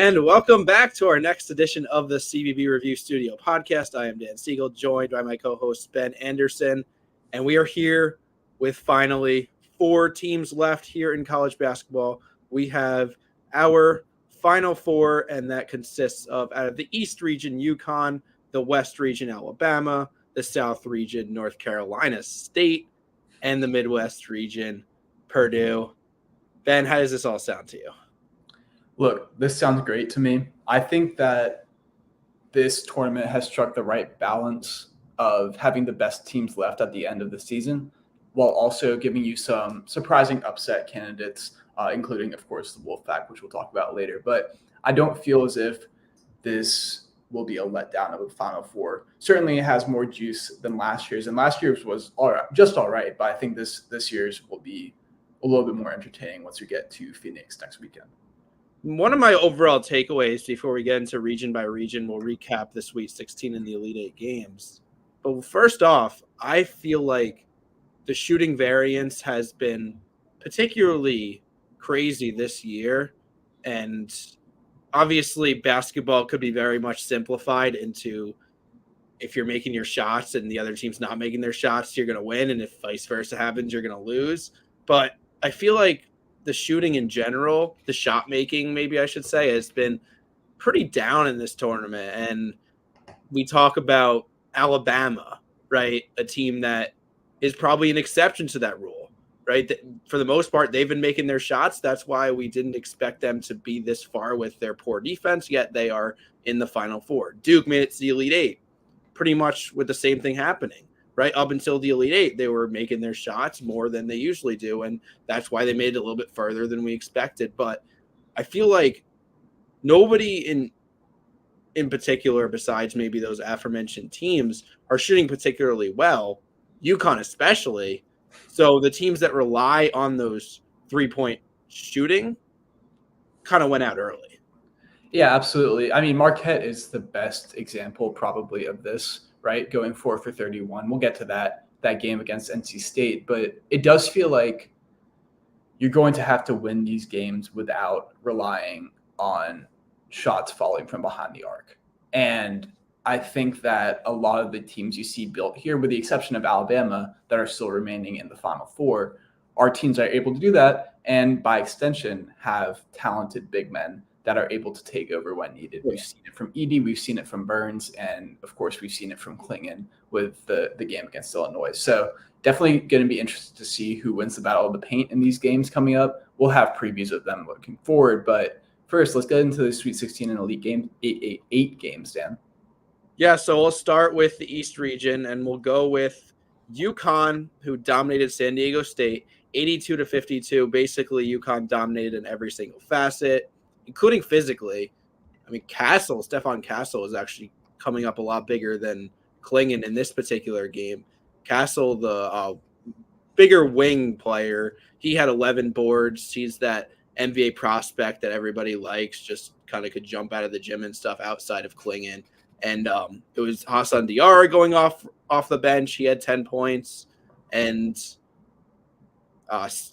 And welcome back to our next edition of the CBB Review Studio podcast. I am Dan Siegel, joined by my co-host Ben Anderson, and we are here with finally 4 teams left here in college basketball. We have our Final Four, and that consists of, out of the East region, UConn, the West region, Alabama, the South region, North Carolina State, and the Midwest region, Purdue. Ben, how does this all sound to you? Look, this sounds great to me. I think that this tournament has struck the right balance of having the best teams left at the end of the season, while also giving you some surprising upset candidates, including, of course, the Wolfpack, which we'll talk about later. But I don't feel as if this will be a letdown of a Final Four. Certainly, it has more juice than last year's, and last year's was all right. But I think this year's will be a little bit more entertaining once we get to Phoenix next weekend. One of my overall takeaways before we get into region by region, we'll recap the Sweet 16 and the Elite 8 games. But first off, I feel like the shooting variance has been particularly crazy this year. And obviously basketball could be very much simplified into, if you're making your shots and the other team's not making their shots, you're going to win. And if vice versa happens, you're going to lose. But I feel like the shooting in general, the shot making, maybe I should say, has been pretty down in this tournament. And we talk about Alabama, right? A team that is probably an exception to that rule, right? For the most part, they've been making their shots. That's why we didn't expect them to be this far with their poor defense, yet they are in the Final Four. Duke made it to the Elite 8, pretty much with the same thing happening. Right up until the Elite 8, they were making their shots more than they usually do, and that's why they made it a little bit further than we expected. But I feel like nobody in particular, besides maybe those aforementioned teams, are shooting particularly well, UConn especially. So the teams that rely on those three-point shooting kind of went out early. Yeah, absolutely. I mean, Marquette is the best example probably of this, right? Going 4 for 31. We'll get to that game against NC State, but it does feel like you're going to have to win these games without relying on shots falling from behind the arc. And I think that a lot of the teams you see built here, with the exception of Alabama, that are still remaining in the Final Four, are teams that are able to do that, and by extension have talented big men that are able to take over when needed. We've seen it from Edey, we've seen it from Burns, and of course we've seen it from Klingon with the game against Illinois. So definitely going to be interested to see who wins the battle of the paint in these games coming up. We'll have previews of them looking forward, but first let's get into the Sweet 16 and Elite game, eight games, Dan. Yeah, so we'll start with the East region, and we'll go with UConn, who dominated San Diego State 82-52. Basically, UConn dominated in every single facet, including physically. I mean, Stephon Castle is actually coming up a lot bigger than Klingon in this particular game. Castle, the bigger wing player, he had 11 boards. He's that NBA prospect that everybody likes, just kind of could jump out of the gym and stuff outside of Klingon. And it was Hassan Diarra going off the bench. He had 10 points. And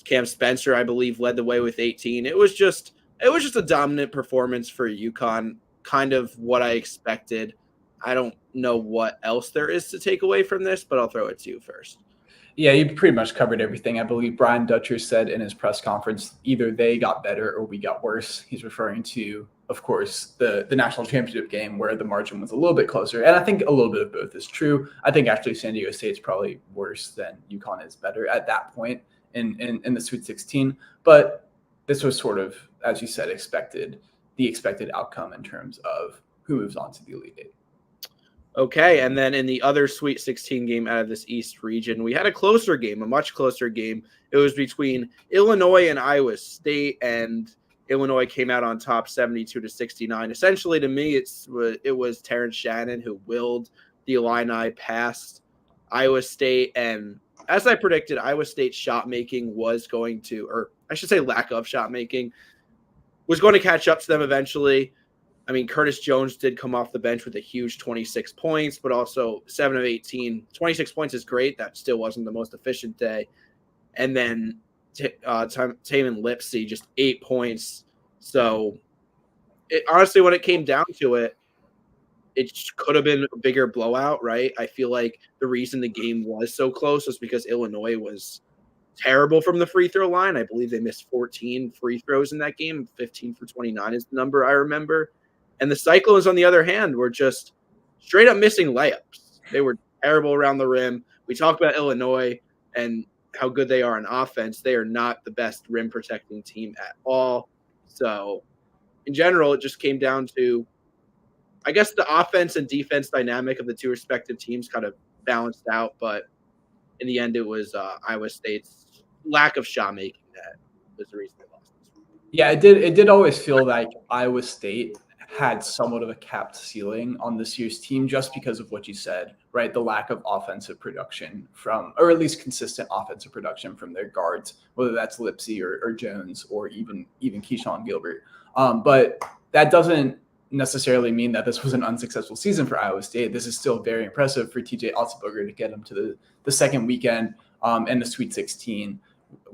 Cam Spencer, I believe, led the way with 18. It was just a dominant performance for UConn, kind of what I expected. I don't know what else there is to take away from this, but I'll throw it to you first. Yeah, you pretty much covered everything. I believe Brian Dutcher said in his press conference, either they got better or we got worse. He's referring to, of course, the national championship game where the margin was a little bit closer. And I think a little bit of both is true. I think actually San Diego State's probably worse than UConn is better at that point in the Sweet 16. But this was sort of, as you said, the expected outcome in terms of who moves on to the Elite 8. Okay, and then in the other Sweet 16 game out of this East region, we had a much closer game. It was between Illinois and Iowa State, and Illinois came out on top 72-69. Essentially, to me, it was Terrence Shannon who willed the Illini past Iowa State, and as I predicted, Iowa State's shot making was going to, or I should say lack of shot making, was going to catch up to them eventually. I mean, Curtis Jones did come off the bench with a huge 26 points, but also 7 of 18. 26 points is great. That still wasn't the most efficient day. And then Taman Lipsy, just 8 points. So honestly, when it came down to it, it could have been a bigger blowout, right? I feel like the reason the game was so close was because Illinois was terrible from the free throw line. I believe they missed 14 free throws in that game. 15 for 29 is the number I remember. And the Cyclones, on the other hand, were just straight up missing layups. They were terrible around the rim. We talked about Illinois and how good they are on offense. They are not the best rim protecting team at all. So, in general, it just came down to, I guess, the offense and defense dynamic of the two respective teams kind of balanced out. But in the end, it was Iowa State's lack of shot making that was the reason they lost. Yeah, it did. It did always feel like Iowa State had somewhat of a capped ceiling on this year's team just because of what you said, right? The lack of offensive production from, or at least consistent offensive production from their guards, whether that's Lipsy or Jones or even Keyshawn Gilbert. But that doesn't necessarily mean that this was an unsuccessful season for Iowa State. This is still very impressive for TJ Otzelberger to get them to the second weekend and the Sweet 16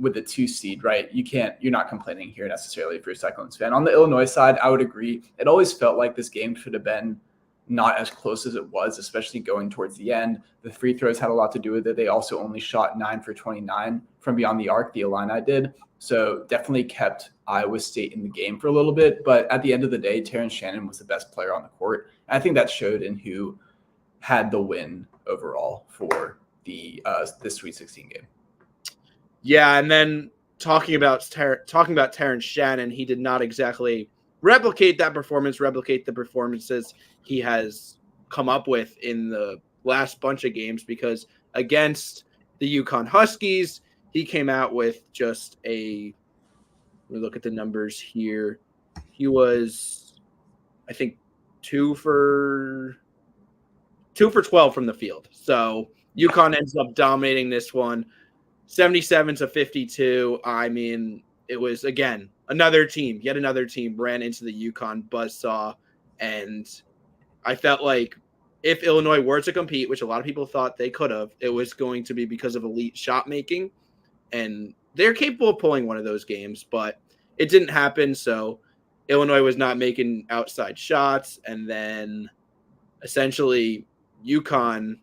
with the 2 seed, right? You're not complaining here necessarily if you're a Cyclones fan. On the Illinois side, I would agree. It always felt like this game should have been not as close as it was, especially going towards the end. The free throws had a lot to do with it. They also only shot 9 for 29 from beyond the arc, the Illini did. So definitely kept Iowa State in the game for a little bit. But at the end of the day, Terrence Shannon was the best player on the court. And I think that showed in who had the win overall for the Sweet 16 game. Yeah, and then talking about Terrence Shannon, he did not exactly replicate the performances he has come up with in the last bunch of games, because against the UConn Huskies, he came out with just let me look at the numbers here. He was, I think, 2 for 12 from the field. So UConn ends up dominating this one. 77-52. I mean, it was, again, yet another team ran into the UConn buzzsaw. And I felt like if Illinois were to compete, which a lot of people thought they could have, it was going to be because of elite shot making. And they're capable of pulling one of those games, but it didn't happen. So Illinois was not making outside shots. And then essentially UConn,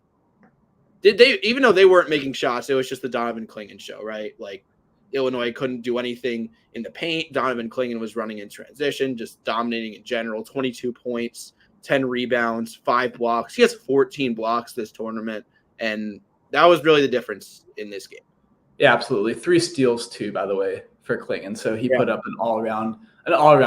even though they weren't making shots, it was just the Donovan Clingan show, right? Like, Illinois couldn't do anything in the paint. Donovan Clingan was running in transition, just dominating in general. 22 points, 10 rebounds, 5 blocks. He has 14 blocks this tournament, and that was really the difference in this game. Yeah, absolutely. 3 steals too, by the way, for Clingan. So he put up an all-around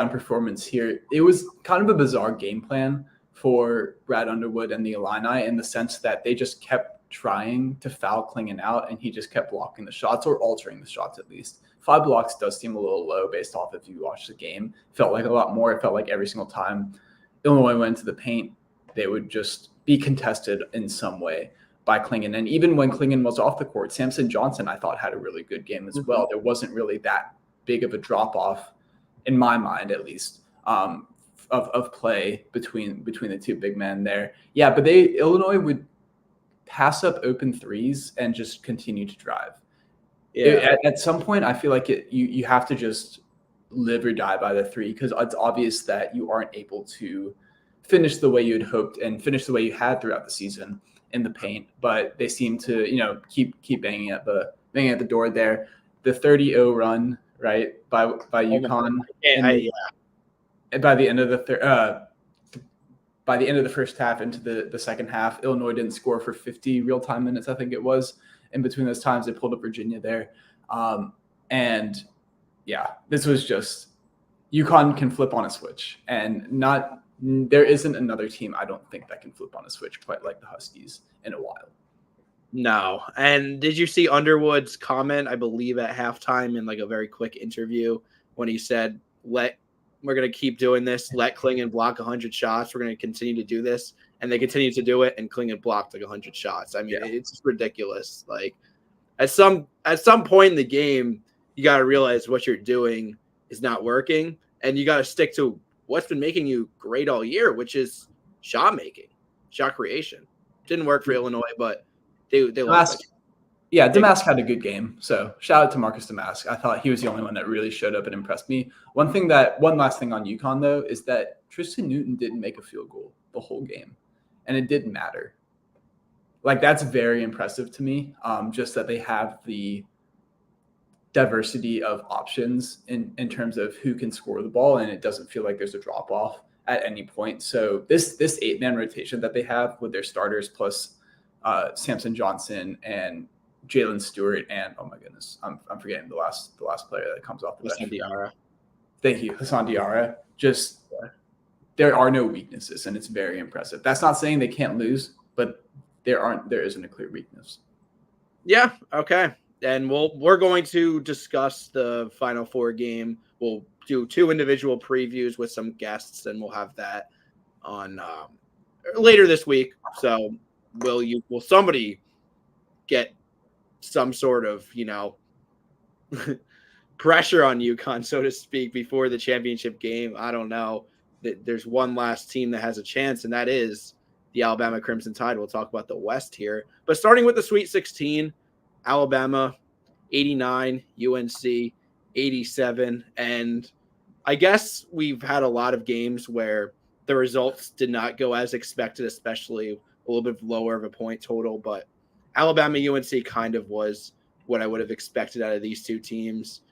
performance here. It was kind of a bizarre game plan for Brad Underwood and the Illini in the sense that they just kept trying to foul Clingan out, and he just kept blocking the shots, or altering the shots at least. 5 blocks does seem a little low based off if you watch the game. Felt like a lot more. It felt like every single time Illinois went into the paint, they would just be contested in some way by Clingan. And even when Clingan was off the court, Samson Johnson, I thought, had a really good game as well. There wasn't really that big of a drop-off, in my mind at least, of play between the two big men there. Yeah, but Illinois would pass up open threes and just continue to drive. Yeah. At some point, I feel like you have to just live or die by the 3, because it's obvious that you aren't able to finish the way you had hoped and finish the way you had throughout the season in the paint. But they seem to, keep banging at the door there. The 30-0 run, right, by UConn. And by the end of the first half into the second half, Illinois didn't score for 50 real-time minutes, I think it was. In between those times, they pulled up Virginia there. And, yeah, this was just – UConn can flip on a switch. And there isn't another team, I don't think, that can flip on a switch quite like the Huskies in a while. No. And did you see Underwood's comment, I believe, at halftime in, like, a very quick interview when he said, we're going to keep doing this. Let Clingan block 100 shots. We're going to continue to do this. And they continue to do it, and Clingan blocked like 100 shots. I mean, It's just ridiculous. Like, at some point in the game, you got to realize what you're doing is not working, and you got to stick to what's been making you great all year, which is shot making, shot creation. Didn't work for Illinois, but they lost. Yeah, Damask had a good game. So shout out to Marcus Damask. I thought he was the only one that really showed up and impressed me. One last thing on UConn though is that Tristan Newton didn't make a field goal the whole game, and it didn't matter. Like that's very impressive to me. Just that they have the diversity of options in terms of who can score the ball, and it doesn't feel like there's a drop off at any point. So this 8-man rotation that they have with their starters plus Samson Johnson and Jalen Stewart and oh my goodness, I'm forgetting the last player that comes off the bench. Diarra. Thank you, Hassan Diarra. Just there are no weaknesses, and it's very impressive. That's not saying they can't lose, but there isn't a clear weakness. Yeah. Okay. And we're going to discuss the Final Four game. We'll do 2 individual previews with some guests, and we'll have that on later this week. So will somebody get some sort of pressure on UConn, so to speak, before the championship game? I don't know. There's one last team that has a chance, and that is the Alabama Crimson Tide. We'll talk about the West here, but starting with the Sweet 16. Alabama 89, UNC 87. And I guess we've had a lot of games where the results did not go as expected, especially a little bit lower of a point total. But Alabama UNC kind of was what I would have expected out of these two teams.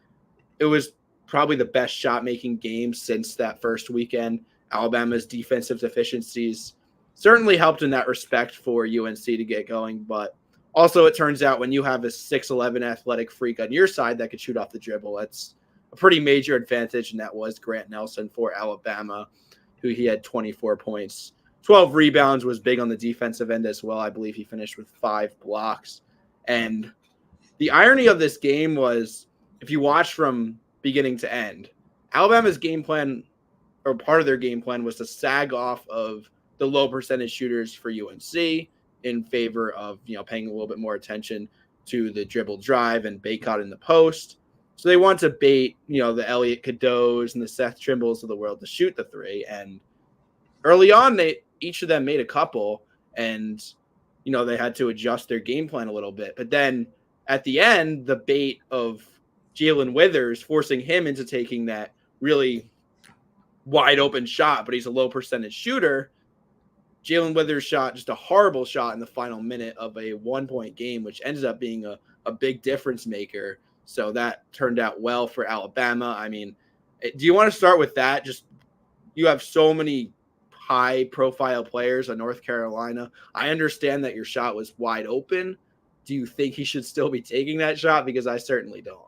It was probably the best shot-making game since that first weekend. Alabama's defensive deficiencies certainly helped in that respect for UNC to get going, but also, it turns out when you have a 6'11" athletic freak on your side that could shoot off the dribble, that's a pretty major advantage, and that was Grant Nelson for Alabama, who he had 24 points. 12 rebounds, was big on the defensive end as well. I believe he finished with 5 blocks. And the irony of this game was, if you watch from beginning to end, Alabama's game plan, or part of their game plan, was to sag off of the low percentage shooters for UNC, in favor of paying a little bit more attention to the dribble drive and Baycott in the post. So they want to bait the Elliot Cadeaux and the Seth Trimbles of the world to shoot the 3. And early on, each of them made a couple, and they had to adjust their game plan a little bit. But then at the end, the bait of Jalen Withers forcing him into taking that really wide open shot, but he's a low percentage shooter. Jalen Withers shot just a horrible shot in the final minute of a 1-point game, which ended up being a big difference maker. So that turned out well for Alabama. I mean, do you want to start with that? Just, you have so many high profile players on North Carolina. I understand that your shot was wide open. Do you think he should still be taking that shot? Because I certainly don't.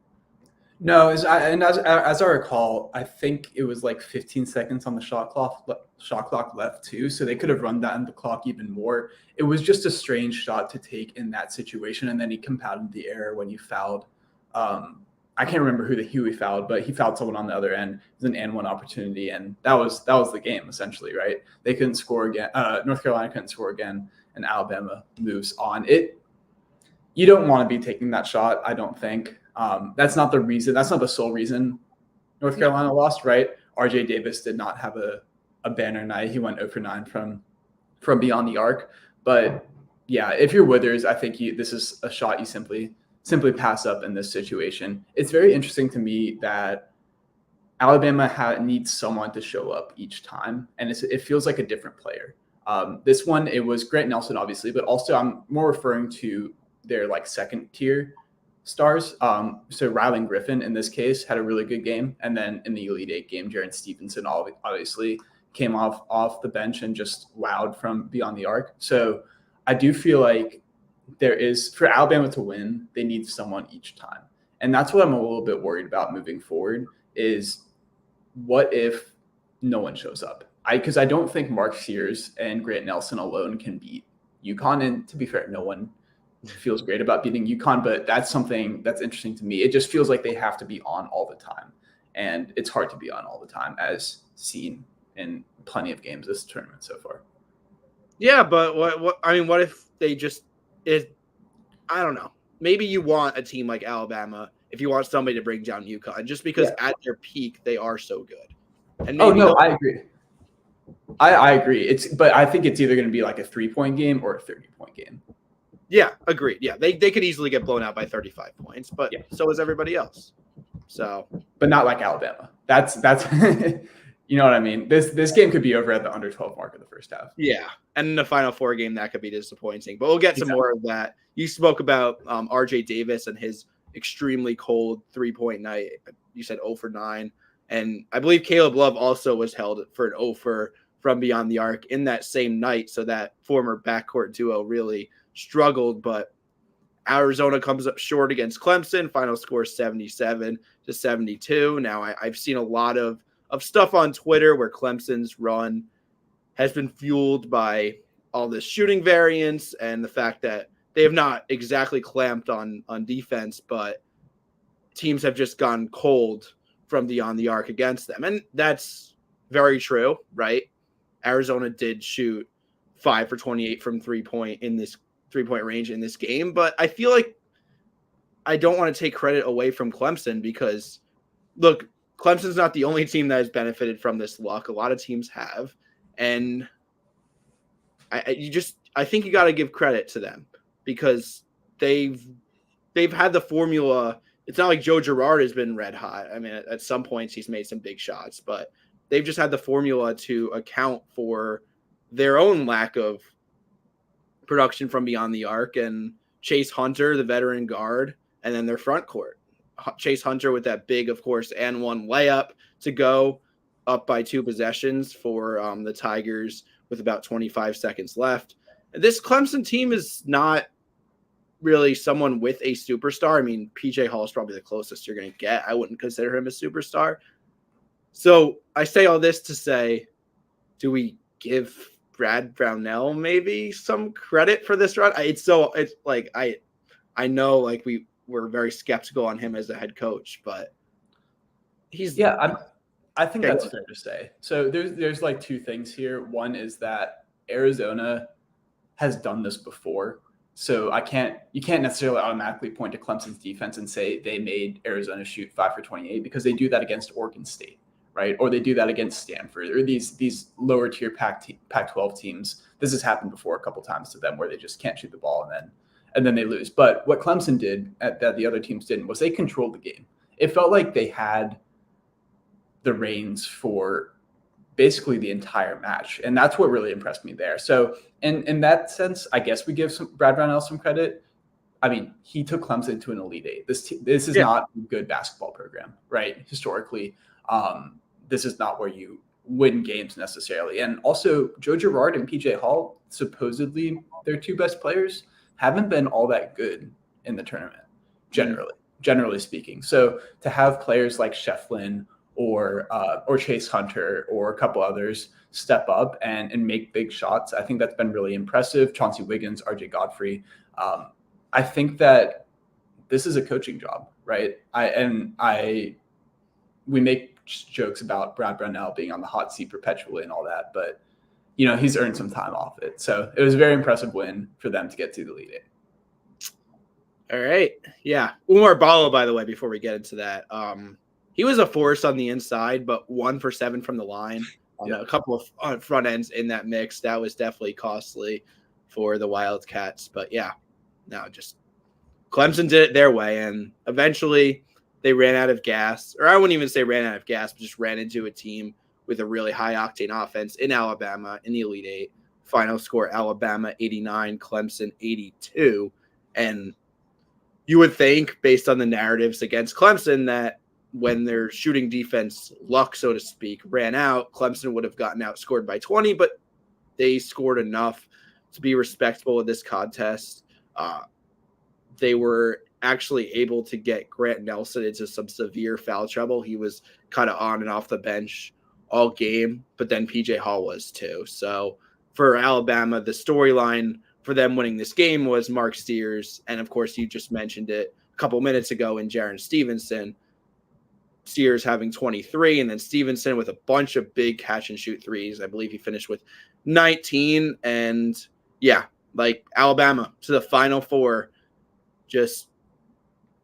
No, as I recall, I think it was like 15 seconds on the shot clock left too, so they could have run down the clock even more. It was just a strange shot to take in that situation, and then he compounded the error when he fouled. I can't remember who he fouled, but he fouled someone on the other end. It was an and one opportunity, and that was the game essentially, right? They couldn't score again. North Carolina couldn't score again, and Alabama moves on. You don't want to be taking that shot, I don't think. That's not the reason. That's not the sole reason North Carolina lost, right? RJ Davis did not have a banner night. He went 0 for 9 from beyond the arc. But yeah, if you're Withers, I think this is a shot you simply pass up in this situation. It's very interesting to me that Alabama needs someone to show up each time, and it feels like a different player. This one, it was Grant Nelson, obviously, but also I'm more referring to their second tier stars. So Rylan Griffin in this case had a really good game, and then in the Elite Eight game, Jaron Stevenson obviously came off the bench and just wowed from beyond the arc. So I do feel like for Alabama to win, they need someone each time, and that's what I'm a little bit worried about moving forward. Is what if no one shows up? Because I don't think Mark Sears and Grant Nelson alone can beat UConn, and to be fair, no one feels great about beating UConn, but that's something that's interesting to me. It just feels like they have to be on all the time, and it's hard to be on all the time, as seen in plenty of games this tournament so far. Yeah, but what if they just I don't know. Maybe you want a team like Alabama if you want somebody to bring down UConn, just because at their peak they are so good. And maybe I agree. I agree. But I think it's either going to be like a 3-point game or a 30-point game. Yeah, agreed. Yeah, they could easily get blown out by 35 points, but so is everybody else. So, but not like Alabama. That's you know what I mean? This game could be over at the under 12 mark of the first half. Yeah, and in the Final Four game, that could be disappointing. But we'll get some more of that. You spoke about R.J. Davis and his extremely cold 3-point night. You said 0 for 9. And I believe Caleb Love also was held for an 0 for from beyond the arc in that same night. So that former backcourt duo really struggled. But Arizona comes up short against Clemson. Final score 77-72. Now, I've seen a lot of stuff on Twitter where Clemson's run has been fueled by all this shooting variance and the fact that they have not exactly clamped on defense, but teams have just gone cold from beyond the arc against them. And that's very true, right? Arizona did shoot 5 for 28 from 3-point range in this game, but I feel like I don't want to take credit away from Clemson because, look, Clemson's not the only team that has benefited from this luck. A lot of teams have. And I think you got to give credit to them because they've had the formula. It's not like Joe Girard has been red hot. I mean, at some points he's made some big shots, but they've just had the formula to account for their own lack of production from beyond the arc. And Chase Hunter, the veteran guard, and then their front court. Chase Hunter with that big, of course, and one layup to go up by 2 possessions for the Tigers with about 25 seconds left. This Clemson team is not really someone with a superstar. I mean, PJ Hall is probably the closest you're going to get. I wouldn't consider him a superstar. So I say all this to say, do we give Brad Brownell maybe some credit for this run? It's like I know like we're very skeptical on him as a head coach, but I think that's fair to say. So there's like 2 things here. One is that Arizona has done this before. So you can't necessarily automatically point to Clemson's defense and say they made Arizona shoot 5 for 28 because they do that against Oregon State, right? Or they do that against Stanford or these lower tier Pac-12 teams. This has happened before a couple times to them where they just can't shoot the ball and then they lose. But what Clemson did that the other teams didn't was they controlled the game. It felt like they had the reins for basically the entire match. And that's what really impressed me there. So in that sense, I guess we give Brad Brownell some credit. I mean, he took Clemson to an Elite Eight. This is not a good basketball program, right? Historically, this is not where you win games necessarily. And also, Joe Girard and PJ Hall, supposedly their 2 best players, haven't been all that good in the tournament, generally speaking. So to have players like Shefflin or Chase Hunter or a couple others step up and make big shots, I think that's been really impressive. Chauncey Wiggins, RJ Godfrey. I think that this is a coaching job, right? We make jokes about Brad Brownell being on the hot seat perpetually and all that, but he's earned some time off it. So it was a very impressive win for them to get to the Elite Eight. All right. Yeah. Umar Balo, by the way, before we get into that, he was a force on the inside, but 1 for 7 from the line on a couple of front ends in that mix. That was definitely costly for the Wildcats. But yeah, no, just Clemson did it their way. And eventually they ran out of gas, or I wouldn't even say ran out of gas, but just ran into a team with a really high octane offense in Alabama in the Elite Eight. Final score, Alabama 89, Clemson 82. And you would think, based on the narratives against Clemson, that when their shooting defense luck, so to speak, ran out, Clemson would have gotten outscored by 20, but they scored enough to be respectable in this contest. They were actually able to get Grant Nelson into some severe foul trouble. He was kind of on and off the bench all game, but then PJ Hall was too. So for Alabama, the storyline for them winning this game was Mark Steers. And of course, you just mentioned it a couple minutes ago in Jaren Stevenson. Steers having 23, and then Stevenson with a bunch of big catch and shoot threes. I believe he finished with 19. And yeah, like Alabama to the Final Four, just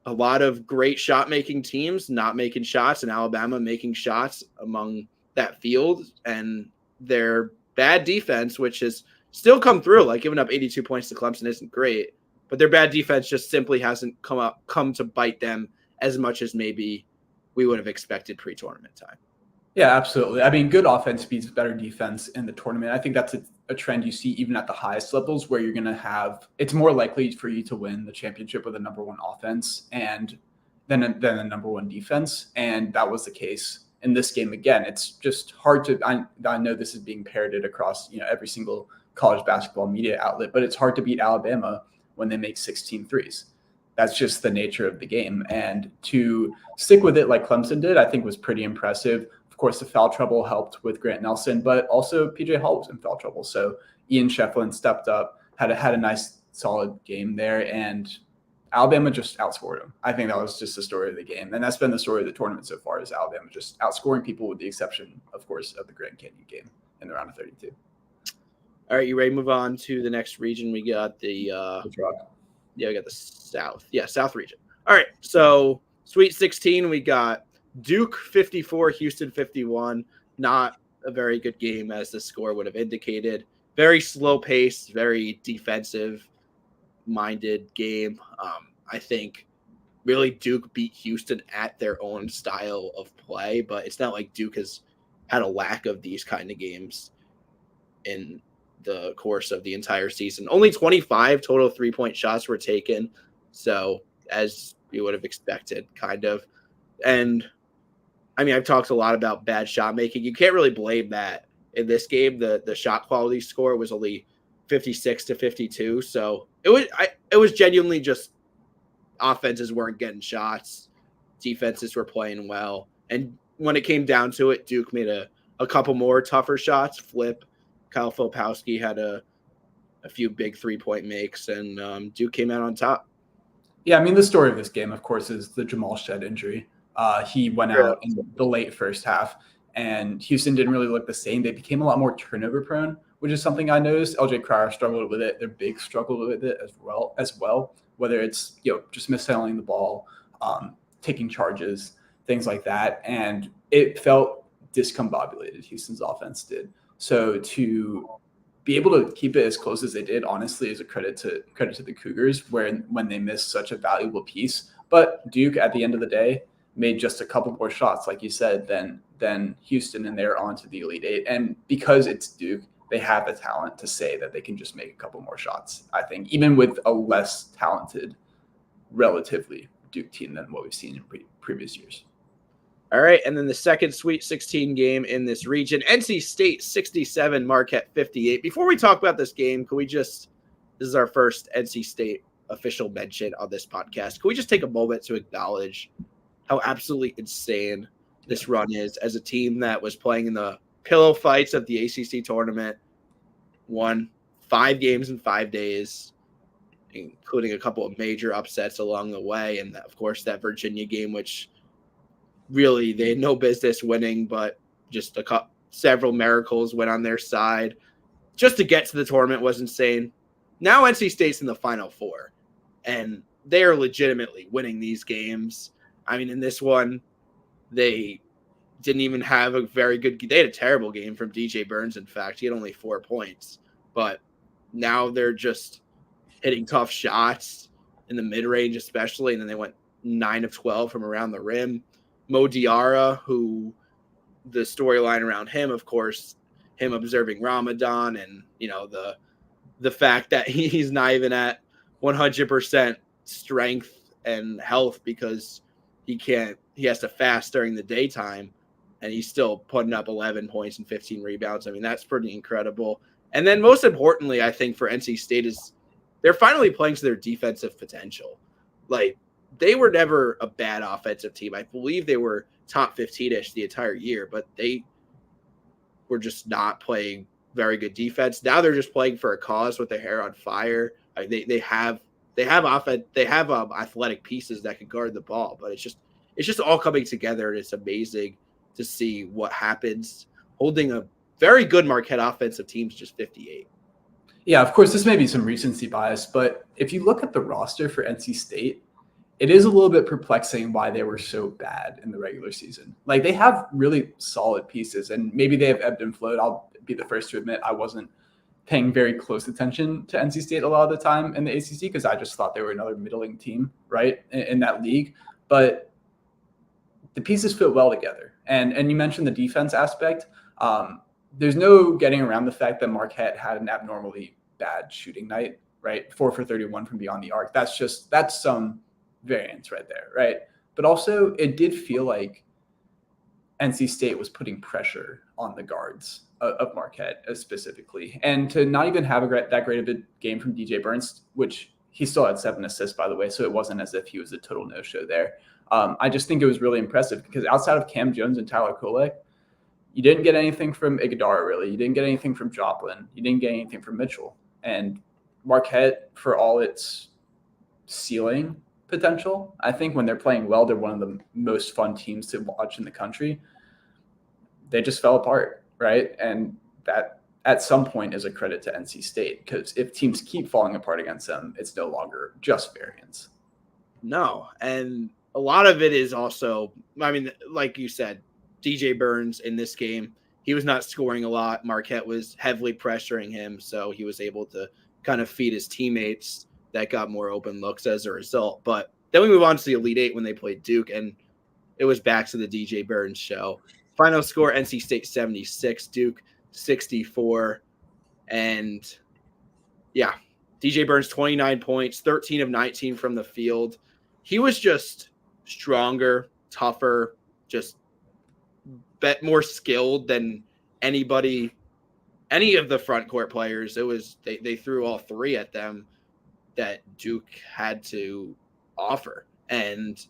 a lot of great shot making teams not making shots, and Alabama making shots among that field, and their bad defense, which has still come through, like giving up 82 points to Clemson isn't great, but their bad defense just simply hasn't come to bite them as much as maybe we would have expected pre-tournament time. Yeah, absolutely. I mean, good offense beats better defense in the tournament. I think that's a trend you see even at the highest levels, where you're going to have, it's more likely for you to win the championship with a number one offense and than a number one defense. And that was the case in this game. Again, it's just hard to, I know this is being parroted across, every single college basketball media outlet, but it's hard to beat Alabama when they make 16 threes. That's just the nature of the game. And to stick with it like Clemson did, I think was pretty impressive. Of course, the foul trouble helped with Grant Nelson, but also PJ Hall was in foul trouble. So Ian Shefflin stepped up, had a nice, solid game there, and Alabama just outscored him. I think that was just the story of the game. And that's been the story of the tournament so far, is Alabama just outscoring people, with the exception, of course, of the Grand Canyon game in the round of 32. All right, you ready to move on to the next region? We got we got the South. Yeah, South region. All right, so Sweet 16, we got Duke 54, Houston 51. Not a very good game, as the score would have indicated. Very slow pace, very defensive-minded game. I think really Duke beat Houston at their own style of play, but it's not like Duke has had a lack of these kind of games in the course of the entire season. Only 25 total three-point shots were taken, so as you would have expected, kind of. And I mean, I've talked a lot about bad shot making. You can't really blame that in this game. The shot quality score was only 56-52, so it was genuinely just offenses weren't getting shots, defenses were playing well, and when it came down to it, Duke made a couple more tougher shots. Kyle Filipowski had a few big 3-point makes, and Duke came out on top. Yeah, I mean, the story of this game, of course, is the Jamal Shead injury. He went out in the late first half, and Houston didn't really look the same. They became a lot more turnover prone, which is something I noticed. LJ Cryer struggled with it. Their big struggled with it as well. Whether it's just mishandling the ball, taking charges, things like that, and it felt discombobulated. Houston's offense did. So to be able to keep it as close as they did, honestly, is a credit to the Cougars, when they missed such a valuable piece. But Duke, at the end of the day, made just a couple more shots, like you said, than Houston, and they're on to the Elite Eight. And because it's Duke, they have the talent to say that they can just make a couple more shots, I think, even with a less talented, relatively, Duke team than what we've seen in previous years. All right, and then the second Sweet 16 game in this region, NC State 67, Marquette 58. Before we talk about this game, this is our first NC State official mention on this podcast. Can we just take a moment to acknowledge how absolutely insane this run is, as a team that was playing in the pillow fights of the ACC tournament, won 5 games in 5 days, including a couple of major upsets along the way, and of course that Virginia game, which really they had no business winning, but just several miracles went on their side. Just to get to the tournament was insane. Now NC State's in the Final Four, and they are legitimately winning these games. I mean, in this one, they didn't even have a very good – they had a terrible game from DJ Burns, in fact. He had only 4 points. But now they're just hitting tough shots in the mid-range especially, and then they went 9 of 12 from around the rim. Mo Diarra, who the storyline around him, of course, him observing Ramadan and, the fact that he's not even at 100% strength and health because he has to fast during the daytime, and he's still putting up 11 points and 15 rebounds. I mean, that's pretty incredible. And then most importantly, I think for NC State is they're finally playing to their defensive potential. Like, they were never a bad offensive team. I believe they were top 15-ish the entire year, but they were just not playing very good defense. Now they're just playing for a cause with their hair on fire. I mean, they have athletic pieces that can guard the ball, but it's just all coming together, and it's amazing to see what happens holding a very good Marquette offensive team to just 58. Yeah, of course, this may be some recency bias, but if you look at the roster for NC State, it is a little bit perplexing why they were so bad in the regular season. Like, they have really solid pieces, and maybe they have ebbed and flowed. I'll be the first to admit I wasn't paying very close attention to NC State a lot of the time in the ACC because I just thought they were another middling team, right, in that league. But the pieces fit well together. And you mentioned the defense aspect. There's no getting around the fact that Marquette had an abnormally bad shooting night, right? 4 for 31 from beyond the arc. That's some variance right there, right? But also it did feel like NC State was putting pressure on the guards of Marquette specifically. And to not even have that great of a game from DJ Burns, which he still had 7 assists, by the way, so it wasn't as if he was a total no-show there. I just think it was really impressive because outside of Cam Jones and Tyler Kolek, you didn't get anything from Iguodala, really. You didn't get anything from Joplin. You didn't get anything from Mitchell. And Marquette, for all its ceiling potential, I think when they're playing well, they're one of the most fun teams to watch in the country. They just fell apart, right? And that at some point is a credit to NC State because if teams keep falling apart against them, it's no longer just variance. No, and a lot of it is also, I mean, like you said, DJ Burns in this game, he was not scoring a lot. Marquette was heavily pressuring him, so he was able to kind of feed his teammates that got more open looks as a result. But then we move on to the Elite Eight when they played Duke, and it was back to the DJ Burns show. Final score, NC State 76, Duke 64. And yeah, DJ Burns 29 points, 13 of 19 from the field. He was just stronger, tougher, just more skilled than any of the front court players. It was they threw all three at them that Duke had to offer. And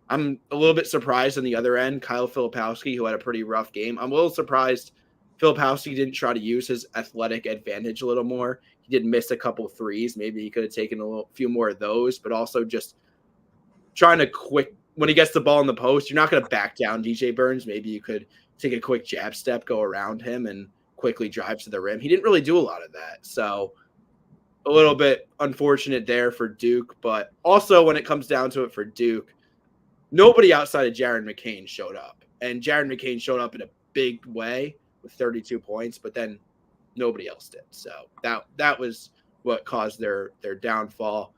I'm a little bit surprised on the other end, Kyle Filipowski, who had a pretty rough game. I'm a little surprised Filipowski didn't try to use his athletic advantage a little more. He did miss a couple threes. Maybe he could have taken a few more of those, but also just trying to when he gets the ball in the post, you're not going to back down DJ Burns. Maybe you could take a quick jab step, go around him, and quickly drive to the rim. He didn't really do a lot of that. So a little bit unfortunate there for Duke. But also when it comes down to it for Duke, nobody outside of Jared McCain showed up. And Jared McCain showed up in a big way with 32 points, but then nobody else did. So that was what caused their downfall.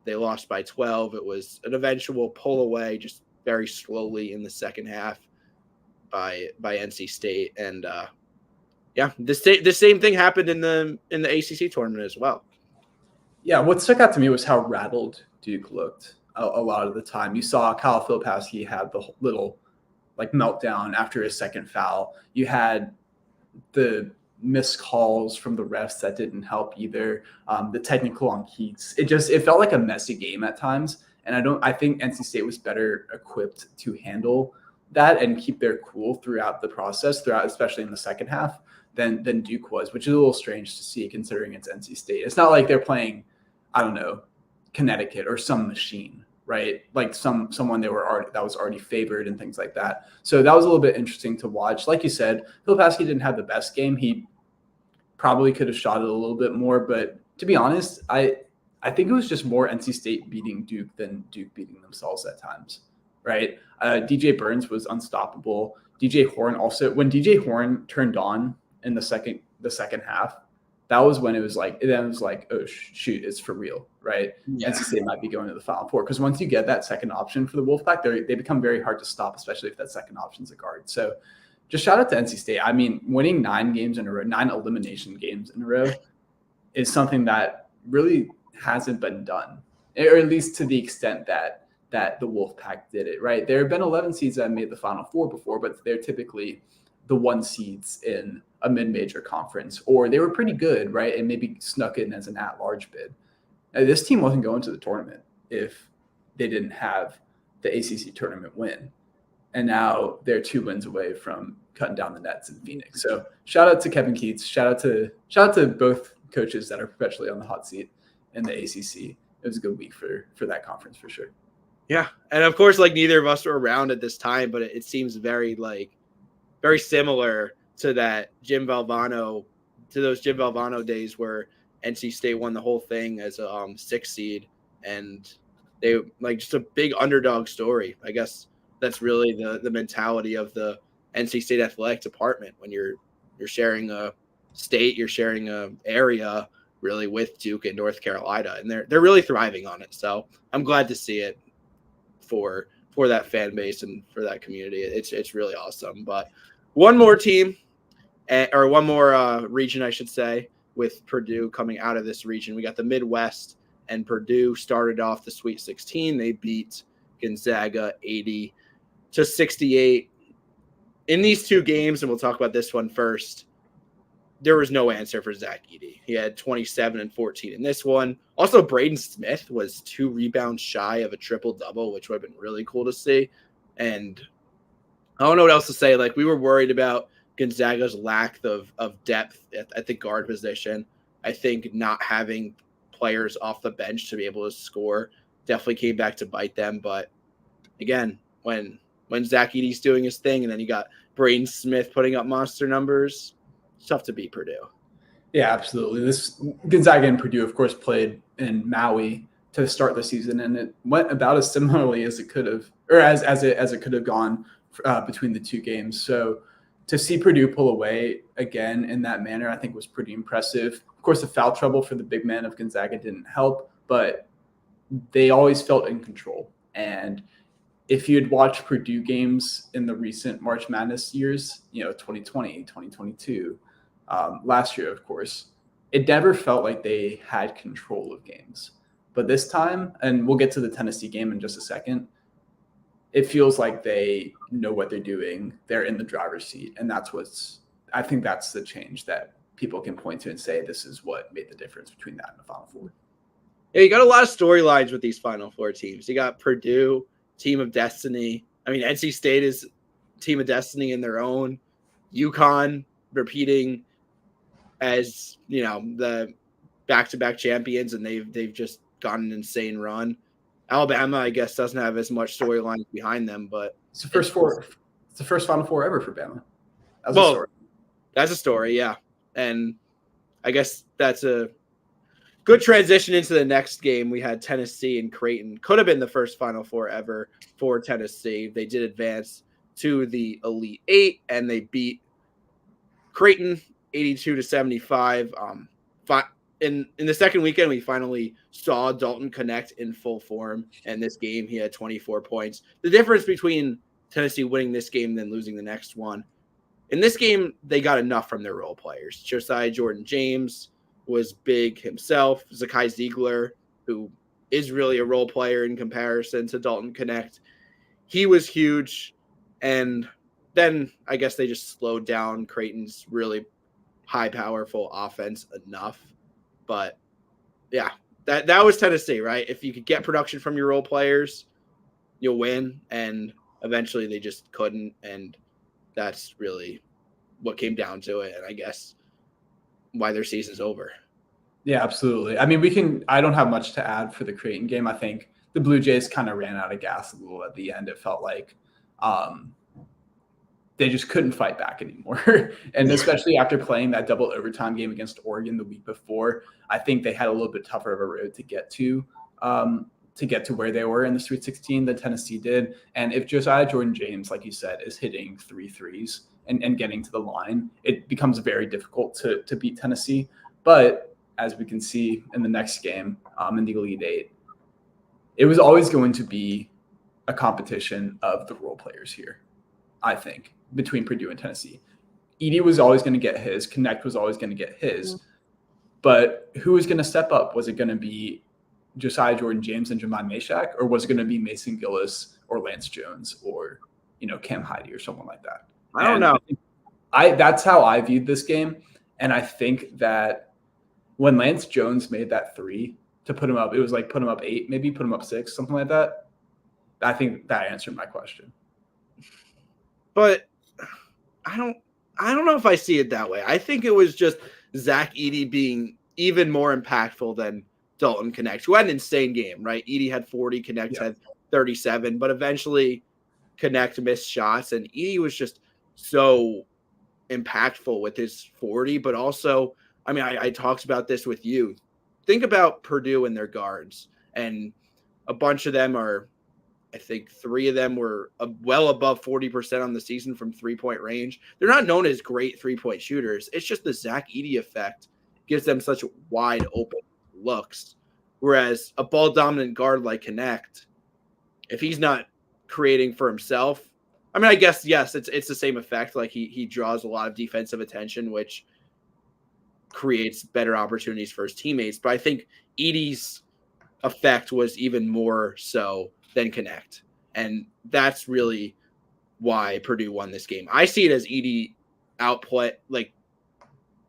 They lost by 12. It was an eventual pull away, just very slowly in the second half by NC State. And the same thing happened in the ACC tournament as well. Yeah, what stuck out to me was how rattled Duke looked a lot of the time. You saw Kyle Filipowski had the little meltdown after his second foul. You had the missed calls from the refs that didn't help either. The technical on Keats. It felt like a messy game at times. And I think NC State was better equipped to handle that and keep their cool throughout the process, especially in the second half, than Duke was, which is a little strange to see considering it's NC State. It's not like they're playing, I don't know, Connecticut or some machine, right? Like someone that was already favored and things like that. So that was a little bit interesting to watch. Like you said, Filipowski didn't have the best game. He probably could have shot it a little bit more, but to be honest, I think it was just more NC State beating Duke than Duke beating themselves at times, right? DJ Burns was unstoppable. DJ Horn also, when DJ Horn turned on in the second half, that was when it was like, oh shoot, it's for real, right? Yeah. NC State might be going to the Final Four because once you get that second option for the Wolfpack, they become very hard to stop, especially if that second option's a guard. So just shout out to NC State. I mean, winning 9 elimination games in a row is something that really hasn't been done, or at least to the extent that the Wolfpack did it, right? There have been 11 seeds that have made the Final Four before, but they're typically the 1 seeds in a mid-major conference, or they were pretty good, right? And maybe snuck in as an at-large bid. Now, this team wasn't going to the tournament if they didn't have the ACC tournament win. And now they're 2 wins away from cutting down the nets in Phoenix. So shout out to Kevin Keats. Shout out to both coaches that are perpetually on the hot seat in the ACC. It was a good week for that conference for sure. Yeah. And of course, neither of us were around at this time, but it seems very similar to those Jim Valvano days where NC State won the whole thing as a 6th seed, and they just a big underdog story. I guess that's really the mentality of the NC State athletic department when you're sharing a state. You're sharing a area really with Duke and North Carolina, and they're really thriving on it. So I'm glad to see it for that fan base and for that community. It's really awesome. But one more team, or one more region, I should say, with Purdue coming out of this region. We got the Midwest, and Purdue started off the Sweet 16. They beat Gonzaga 80-68. In these two games, and we'll talk about this one first, there was no answer for Zach Edey. He had 27 and 14 in this one. Also, Braden Smith was 2 rebounds shy of a triple-double, which would have been really cool to see. And I don't know what else to say. Like, we were worried about Gonzaga's lack of depth at the guard position. I think not having players off the bench to be able to score definitely came back to bite them. But again, when Zach Edey's doing his thing and then you got Braden Smith putting up monster numbers, it's tough to beat Purdue. Yeah, absolutely. This Gonzaga and Purdue, of course, played in Maui to start the season, and it went about as similarly as it could have, or as it could have gone between the two games. So to see Purdue pull away again in that manner, I think was pretty impressive. Of course, the foul trouble for the big man of Gonzaga didn't help, but they always felt in control. And if you had watched Purdue games in the recent March Madness years, 2020, 2022, last year, of course, it never felt like they had control of games. But this time, and we'll get to the Tennessee game in just a second, it feels like they know what they're doing. They're in the driver's seat. And I think that's the change that people can point to and say, this is what made the difference between that and the Final Four. Yeah, you got a lot of storylines with these Final Four teams. You got Purdue, team of destiny. I mean, NC State is team of destiny in their own. UConn repeating as, the back-to-back champions, and they've just got an insane run. Alabama, I guess, doesn't have as much storylines behind them, but it's the first Final Four ever for Bama. That's a story, yeah. And I guess that's a good transition into the next game. We had Tennessee and Creighton. Could have been the first Final Four ever for Tennessee. They did advance to the Elite Eight, and they beat Creighton 82-75. In the second weekend, we finally saw Dalton connect in full form. And this game, he had 24 points. The difference between Tennessee winning this game and then losing the next one, in this game, they got enough from their role players. Josiah Jordan-James was big himself. Zakai Ziegler, who is really a role player in comparison to Dalton Connect, he was huge. And then I guess they just slowed down Creighton's really high, powerful offense enough. But yeah, that was Tennessee, right? If you could get production from your role players, you'll win. And eventually they just couldn't. And that's really what came down to it. And I guess why their season's over. Yeah, absolutely. I mean, I don't have much to add for the Creighton game. I think the Blue Jays kind of ran out of gas a little at the end. It felt like they just couldn't fight back anymore. And especially after playing that double overtime game against Oregon the week before, I think they had a little bit tougher of a road to get to where they were in the Sweet 16 than Tennessee did. And if Josiah Jordan-James, like you said, is hitting 3 threes and getting to the line, it becomes very difficult to beat Tennessee. But as we can see in the next game in the Elite Eight, it was always going to be a competition of the role players here, I think, between Purdue and Tennessee. Edey was always going to get his. Connect was always going to get his. But who was going to step up? Was it going to be Josiah Jordan-James and Jamon Meshack, or was it going to be Mason Gillis or Lance Jones or, Cam Heide or someone like that? I don't know. That's how I viewed this game. And I think that when Lance Jones made that 3 to put him up, it was like put him up 8, maybe put him up 6, something like that. I think that answered my question. But I don't know if I see it that way. I think it was just Zach Edey being even more impactful than Dalton Connect, who had an insane game, right? Edey had 40, Connect had 37, but eventually Connect missed shots, and Edey was just so impactful with his 40, but also, I mean, I talked about this with you. Think about Purdue and their guards, and a bunch of them are I think 3 of them were well above 40% on the season from 3-point range. They're not known as great 3-point shooters. It's just the Zach Edey effect gives them such wide open looks. Whereas a ball dominant guard like Connect, if he's not creating for himself, I mean, I guess, yes, it's the same effect. Like he draws a lot of defensive attention, which creates better opportunities for his teammates. But I think Edey's effect was even more so than Connect. And that's really why Purdue won this game. I see it as Edey outplay, like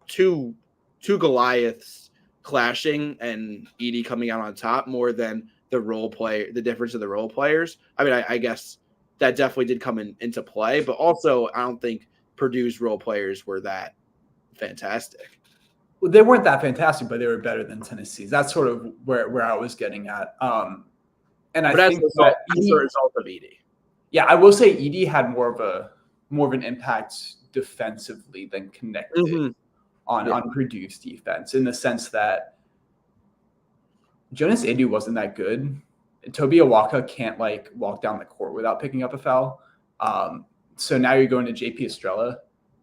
two Goliaths clashing and Edey coming out on top more than the difference of the role players. I mean, I guess that definitely did come into play, but also I don't think Purdue's role players were that fantastic. Well, they weren't that fantastic, but they were better than Tennessee's. That's sort of where I was getting at. And I think as a result of Edey. Yeah, I will say Edey had more of an impact defensively than Connected on Purdue's defense, in the sense that Jonas Edey wasn't that good. Toby Awaka can't walk down the court without picking up a foul. So now you're going to JP Estrella,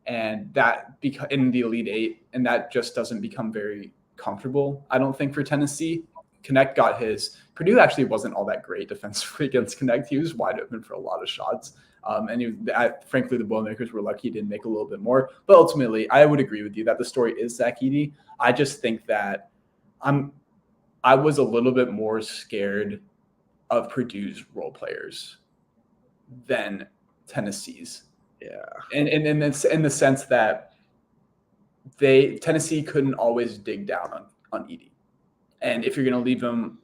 and that in the Elite Eight, and that just doesn't become very comfortable, I don't think, for Tennessee. Connect got his. Purdue actually wasn't all that great defensively against Connect. He was wide open for a lot of shots. Frankly, the Boilermakers were lucky he didn't make a little bit more. But ultimately, I would agree with you that the story is Zach Edey. I just think that I was a little bit more scared of Purdue's role players than Tennessee's. Yeah. And in the sense that Tennessee couldn't always dig down on Edey. And if you're going to leave him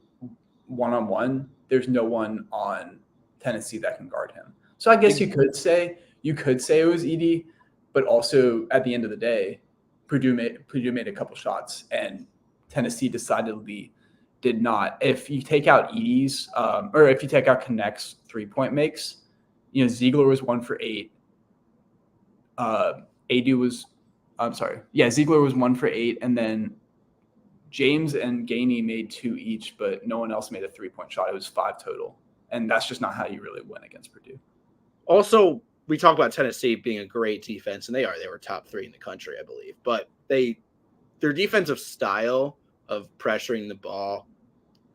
one-on-one, there's no one on Tennessee that can guard him. So I guess you could say it was Edey, but also at the end of the day, Purdue made a couple shots, and Tennessee decidedly did not. If you take out Edey's, or if you take out Connect's 3-point makes, Ziegler was 1 for 8. Ziegler was 1 for 8, and then James and Gainey made 2 each, but no one else made a 3-point shot. It was 5 total. And that's just not how you really win against Purdue. Also, we talk about Tennessee being a great defense, and they were top 3 in the country, I believe. But their defensive style of pressuring the ball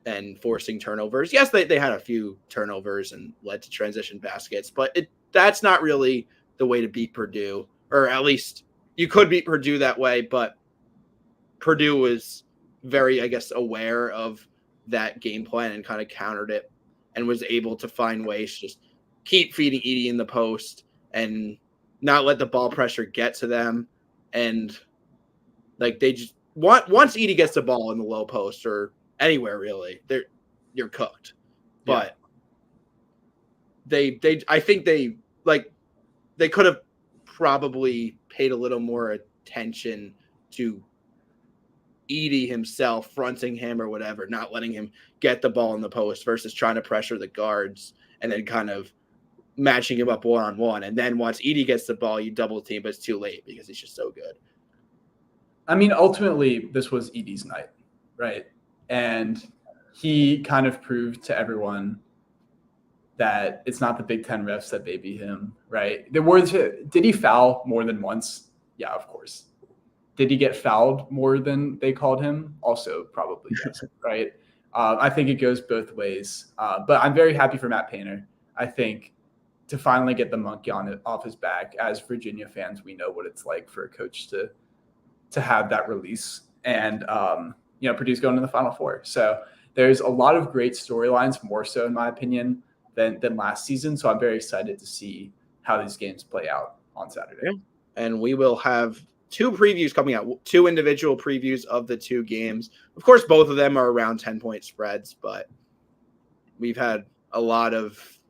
and forcing turnovers. Yes, they had a few turnovers and led to transition baskets, but that's not really the way to beat Purdue, or at least you could beat Purdue that way, but Purdue was very, I guess, aware of that game plan and kind of countered it and was able to find ways to just keep feeding Edey in the post and not let the ball pressure get to them. And they just once Edey gets the ball in the low post or anywhere really, you're cooked. Yeah. But I think they could have probably paid a little more attention to Edey himself fronting him or whatever, not letting him get the ball in the post versus trying to pressure the guards and then kind of matching him up one-on-one. And then once Edey gets the ball, you double team, but it's too late because he's just so good. I mean, ultimately, this was Edey's night, right? And he kind of proved to everyone that it's not the Big Ten refs that baby him, right? Did he foul more than once? Yeah, of course. Did he get fouled more than they called him? Also, probably yes, right? I think it goes both ways. But I'm very happy for Matt Painter. I think to finally get the monkey off his back, as Virginia fans, we know what it's like for a coach to have that release. And, Purdue's going to the Final Four. So there's a lot of great storylines, more so in my opinion, than last season. So I'm very excited to see how these games play out on Saturday. Yeah. And we will have 2 previews coming out, 2 individual previews of the 2 games. Of course, both of them are around 10-point spreads, but we've had a lot of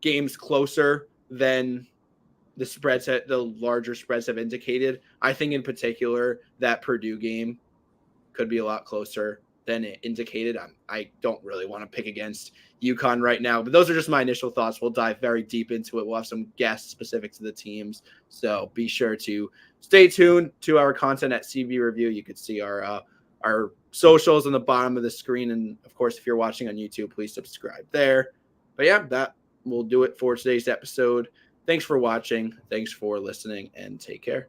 games closer than the larger spreads have indicated. I think in particular that Purdue game could be a lot closer than it indicated. I don't really want to pick against UConn right now, but those are just my initial thoughts. We'll dive very deep into it. We'll have some guests specific to the teams. So be sure to stay tuned to our content at CB Review. You could see our our socials on the bottom of the screen. And of course, if you're watching on YouTube, please subscribe there. But yeah, that will do it for today's episode. Thanks for watching. Thanks for listening, and take care.